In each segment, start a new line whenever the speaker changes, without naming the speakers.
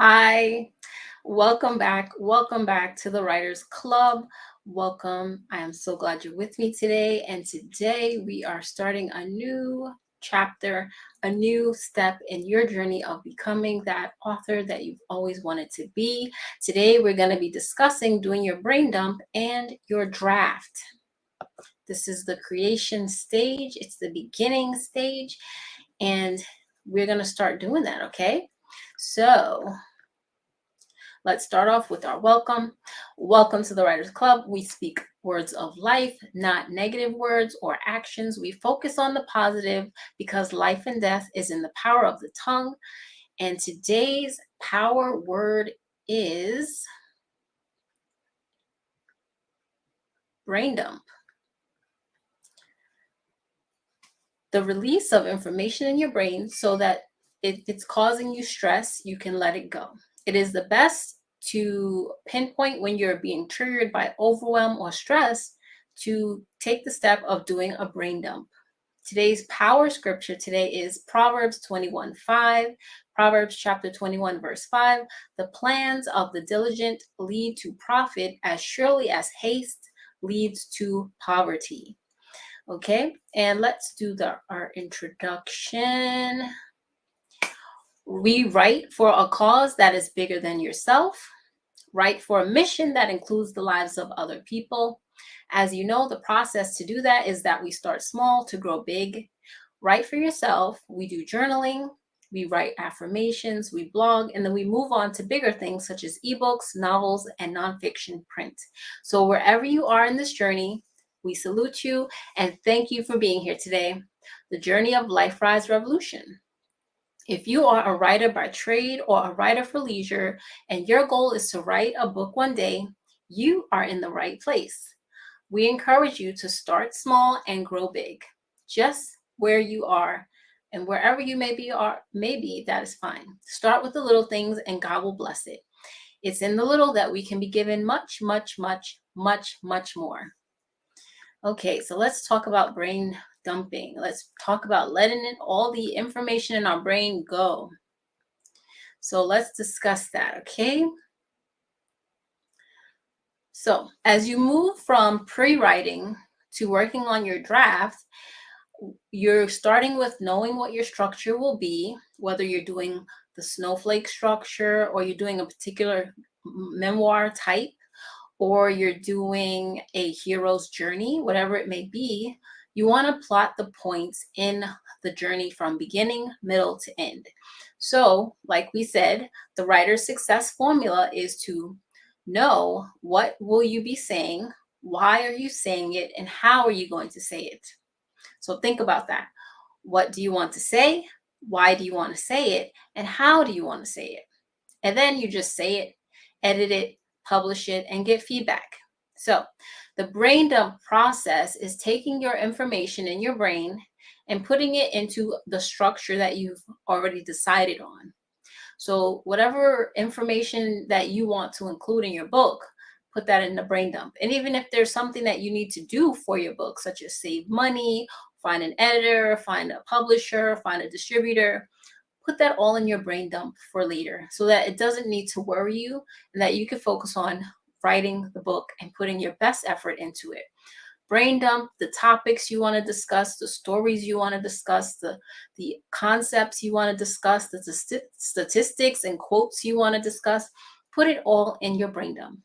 Hi, welcome back. Welcome back to the Writers Club. Welcome. I am so glad you're with me today. And today we are starting a new chapter, a new step in your journey of becoming that author that you've always wanted to be. Today we're going to be discussing doing your brain dump and your draft. This is the creation stage, it's the beginning stage, and we're going to start doing that, okay? So, let's start off with our welcome. Welcome to the Writers Club. We speak words of life, not negative words or actions. We focus on the positive because life and death is in the power of the tongue. And today's power word is brain dump. The release of information in your brain so that it's causing you stress, you can let it go. It is the best to pinpoint when you're being triggered by overwhelm or stress to take the step of doing a brain dump. Today's power scripture today is Proverbs 21:5. Proverbs chapter 21, verse 5. The plans of the diligent lead to profit as surely as haste leads to poverty. Okay, and let's do our introduction. We write for a cause that is bigger than yourself. Write for a mission that includes the lives of other people. As you know, the process to do that is that we start small to grow big. Write for yourself. We do journaling, we write affirmations, we blog, and then we move on to bigger things such as ebooks, novels, and nonfiction print. So wherever you are in this journey, we salute you and thank you for being here today. The journey of Life Rise Revolution. If you are a writer by trade or a writer for leisure, and your goal is to write a book one day, you are in the right place. We encourage you to start small and grow big, just where you are. And wherever you maybe that is fine. Start with the little things and God will bless it. It's in the little that we can be given much, much, much, much, much more. Okay, so let's talk about brain dumping. Let's talk about letting all the information in our brain go. So let's discuss that, okay? So as you move from pre-writing to working on your draft, you're starting with knowing what your structure will be, whether you're doing the snowflake structure or you're doing a particular memoir type, or you're doing a hero's journey, whatever it may be. You want to plot the points in the journey from beginning, middle to end. So, like we said, the writer's success formula is to know what will you be saying, why are you saying it, and how are you going to say it. So think about that. What do you want to say? Why do you want to say it? And how do you want to say it? And then you just say it, edit it, publish it, and get feedback. So the brain dump process is taking your information in your brain and putting it into the structure that you've already decided on. So whatever information that you want to include in your book, put that in the brain dump. And even if there's something that you need to do for your book, such as save money, find an editor, find a publisher, find a distributor, put that all in your brain dump for later so that it doesn't need to worry you and that you can focus on writing the book and putting your best effort into it. Brain dump the topics you want to discuss, the stories you want to discuss, the concepts you want to discuss, the statistics and quotes you want to discuss. Put it all in your brain dump.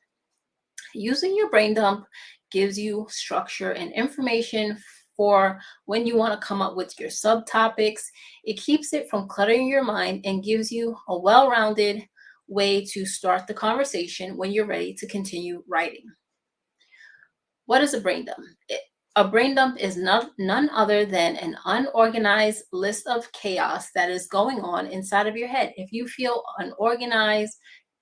Using your brain dump gives you structure and information for when you want to come up with your subtopics. It keeps it from cluttering your mind and gives you a well-rounded way to start the conversation when you're ready to continue writing. What is a brain dump? A brain dump is none other than an unorganized list of chaos that is going on inside of your head. If you feel unorganized,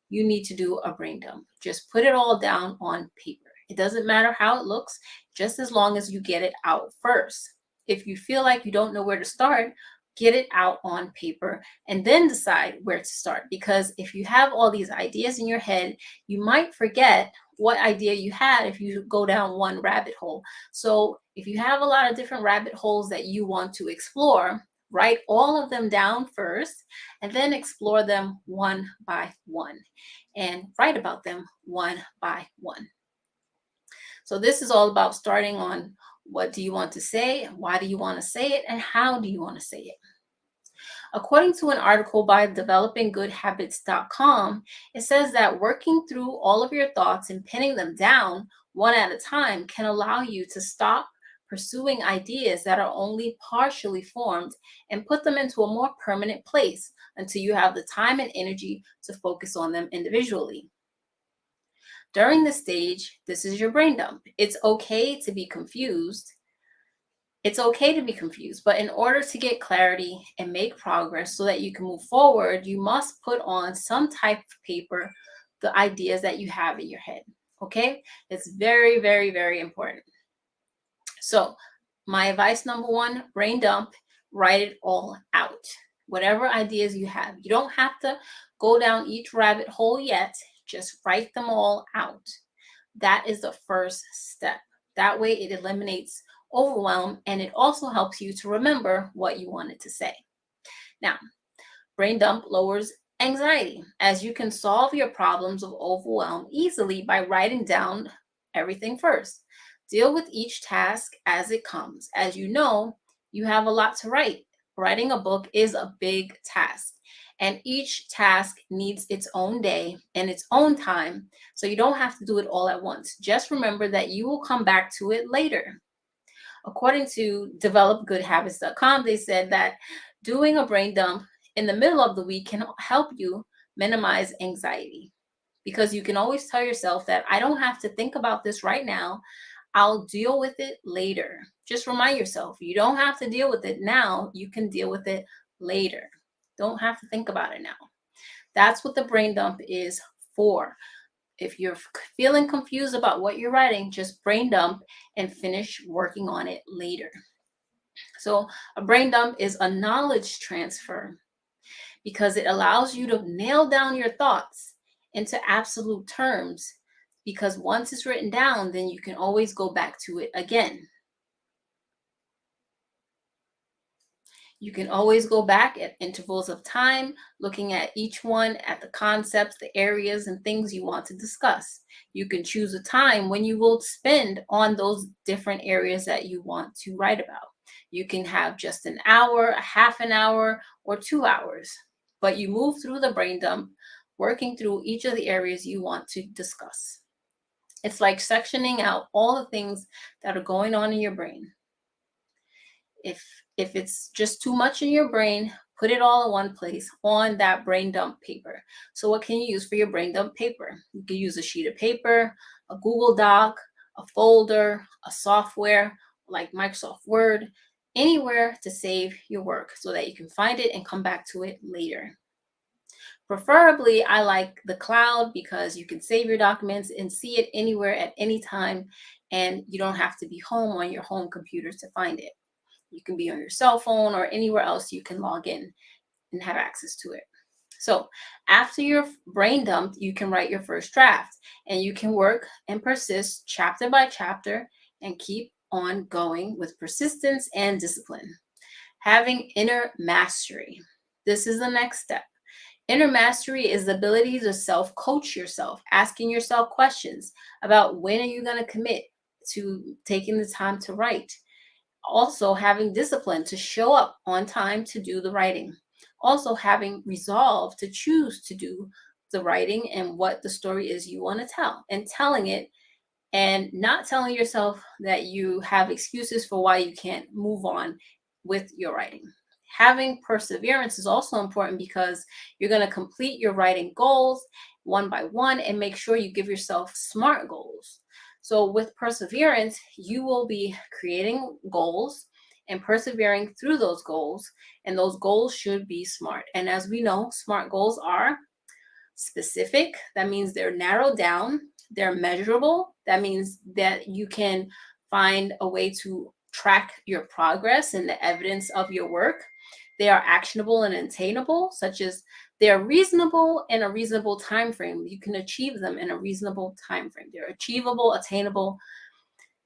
you need to do a brain dump. Just put it all down on paper. It doesn't matter how it looks, just as long as you get it out first. If you feel like you don't know where to start, get it out on paper and then decide where to start. Because if you have all these ideas in your head, you might forget what idea you had if you go down one rabbit hole. So if you have a lot of different rabbit holes that you want to explore, Write all of them down first and then explore them one by one and write about them one by one. So this is all about starting on what do you want to say, why do you want to say it, and how do you want to say it. According to an article by developinggoodhabits.com, it says that working through all of your thoughts and pinning them down one at a time can allow you to stop pursuing ideas that are only partially formed and put them into a more permanent place until you have the time and energy to focus on them individually. During this stage, this is your brain dump. It's okay to be confused. It's okay to be confused, but in order to get clarity and make progress so that you can move forward, you must put on some type of paper the ideas that you have in your head. Okay? It's very, very, very important. So, my advice number one, brain dump, write it all out. Whatever ideas you have. You don't have to go down each rabbit hole yet, just write them all out. That is the first step. That way, it eliminates overwhelm, and it also helps you to remember what you wanted to say. Now, brain dump lowers anxiety, as you can solve your problems of overwhelm easily by writing down everything first. Deal with each task as it comes. As you know, you have a lot to write. Writing a book is a big task, and each task needs its own day and its own time, so you don't have to do it all at once. Just remember that you will come back to it later. According to developgoodhabits.com, they said that doing a brain dump in the middle of the week can help you minimize anxiety, because you can always tell yourself that I don't have to think about this right now. I'll deal with it later. Just remind yourself you don't have to deal with it now. You can deal with it later. Don't have to think about it now. That's what the brain dump is for. If you're feeling confused about what you're writing, just brain dump and finish working on it later. So a brain dump is a knowledge transfer because it allows you to nail down your thoughts into absolute terms, because once it's written down, then you can always go back to it again. You can always go back at intervals of time, looking at each one, at the concepts, the areas, and things you want to discuss. You can choose a time when you will spend on those different areas that you want to write about. You can have just an hour, a half an hour, or 2 hours, but you move through the brain dump, working through each of the areas you want to discuss. It's like sectioning out all the things that are going on in your brain. If it's just too much in your brain, put it all in one place on that brain dump paper. So what can you use for your brain dump paper? You can use a sheet of paper, a Google Doc, a folder, a software like Microsoft Word, anywhere to save your work so that you can find it and come back to it later. Preferably, I like the cloud because you can save your documents and see it anywhere at any time, and you don't have to be home on your home computer to find it. You can be on your cell phone or anywhere else you can log in and have access to it. So after your brain dump, you can write your first draft, and you can work and persist chapter by chapter and keep on going with persistence and discipline. Having inner mastery. This is the next step. Inner mastery is the ability to self-coach yourself, asking yourself questions about when are you going to commit to taking the time to write. Also having discipline to show up on time to do the writing. Also having resolve to choose to do the writing and what the story is you want to tell, and telling it, and not telling yourself that you have excuses for why you can't move on with your writing. Having perseverance is also important because you're going to complete your writing goals one by one and make sure you give yourself SMART goals. So with perseverance, you will be creating goals and persevering through those goals, and those goals should be SMART. And as we know, SMART goals are specific. That means they're narrowed down. They're measurable. That means that you can find a way to track your progress and the evidence of your work. They are actionable and attainable, such as they're reasonable in a reasonable time frame. You can achieve them in a reasonable time frame. They're achievable, attainable,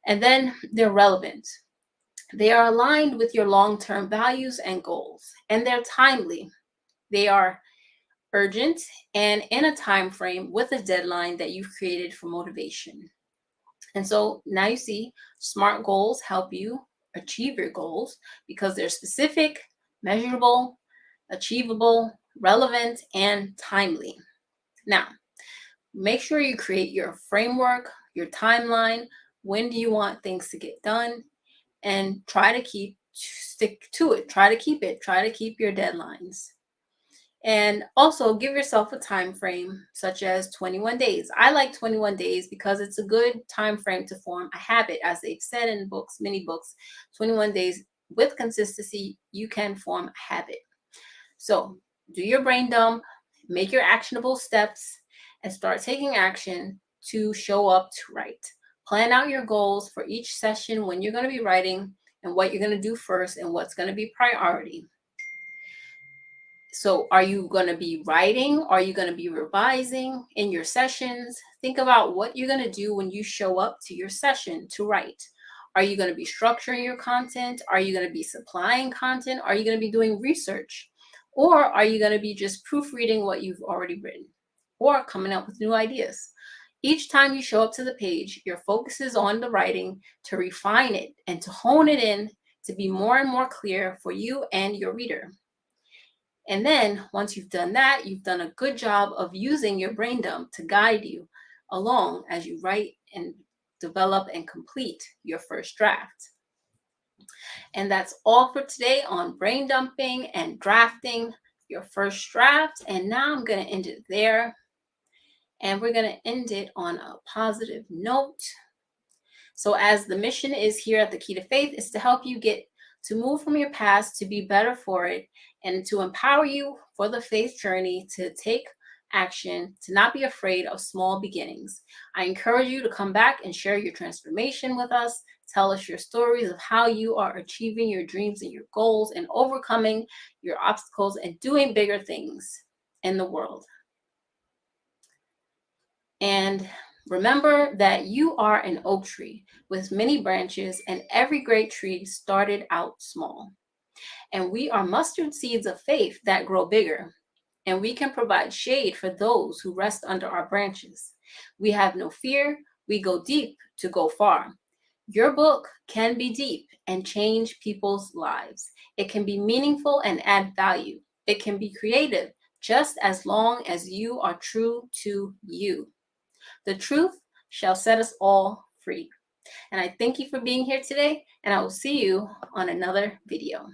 and then they're relevant. They are aligned with your long-term values and goals, and they're timely. They are urgent and in a time frame with a deadline that you've created for motivation. And so now you see, SMART goals help you achieve your goals because they're specific, measurable, achievable, relevant, and timely. Now, make sure you create your framework, your timeline. When do you want things to get done? And stick to it. Try to keep it. Try to keep your deadlines. And also give yourself a time frame such as 21 days. I like 21 days because it's a good time frame to form a habit. As they've said in books, many books, 21 days with consistency, you can form a habit. So do your brain dump, make your actionable steps, and start taking action to show up to write. Plan out your goals for each session, when you're going to be writing, and what you're going to do first, and what's going to be priority. So are you going to be writing? Are you going to be revising in your sessions? Think about what you're going to do when you show up to your session to write. Are you going to be structuring your content? Are you going to be supplying content? Are you going to be doing research? Or are you going to be just proofreading what you've already written or coming up with new ideas? Each time you show up to the page, your focus is on the writing to refine it and to hone it in to be more and more clear for you and your reader. And then once you've done that, you've done a good job of using your brain dump to guide you along as you write and develop and complete your first draft. And that's all for today on brain dumping and drafting your first draft. And now I'm going to end it there. And we're going to end it on a positive note. So as the mission is here at the Key to Faith is to help you get to move from your past to be better for it, and to empower you for the faith journey to take action, to not be afraid of small beginnings. I encourage you to come back and share your transformation with us. Tell us your stories of how you are achieving your dreams and your goals and overcoming your obstacles and doing bigger things in the world. And remember that you are an oak tree with many branches, and every great tree started out small. And we are mustard seeds of faith that grow bigger, and we can provide shade for those who rest under our branches. We have no fear. We go deep to go far. Your book can be deep and change people's lives. It can be meaningful and add value. It can be creative, just as long as you are true to you. The truth shall set us all free. And I thank you for being here today, and I will see you on another video.